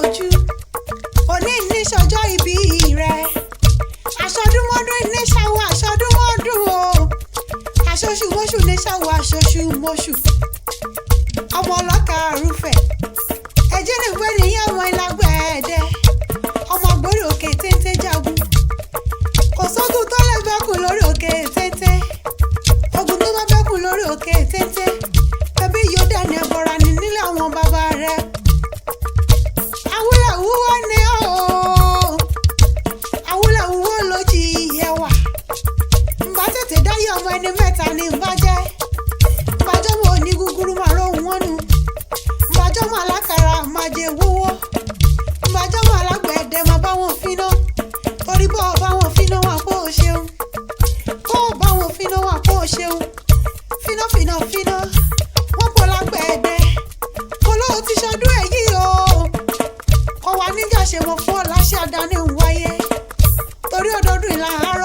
ojú òní ní sọjọ́ ìbí rẹ̀ aṣọdúnmọ́dún ní ṣàwọ̀ aṣọdúnmọ́dún o aṣoṣùmọ́ṣù ní ṣàwọ̀ aṣoṣùmọ́ṣù ọmọ ọlọ́kà rúfẹ̀ ẹ̀jẹ̀ nìgbẹ́ nìyẹn ọmọ ìlàgbẹ̀ẹ́dẹ́ ọmọ àgbórí òkè téńté jagun kò sógun tó lè bẹ́kùn lórí òkè téńté ogun tó bá bẹ́kùn lórí òkè téńté ẹbí yóò dání ẹbọra ní nílé àwọn bàbá rẹ̀ awúlẹ̀wúwo ni ó awúlẹ̀wúwo ló jí ẹwà nbà tètè dáyé ọmọ ẹni mẹ́ta ní nbà jẹ́ nbàjọ́ mọ òní gúgúrú máa rohùn wọn nù nbàjọ́ mọ alákàrà máa jẹ wúwo nbàjọ́ mọ alágbẹ̀dẹ máa bá wọn finá torí bọ́ bá wọn finá wà kó o ṣeun kó o bá wọn finá wà kó o ṣeun finá wọ́n bọ̀ lágbẹ̀dẹ kó lóò ti ṣọdún èyí o kó wà níjà ṣe wọn fún ọ láṣẹ àdáni ń wáyé torí ọdọọdún ìlà àárọ̀.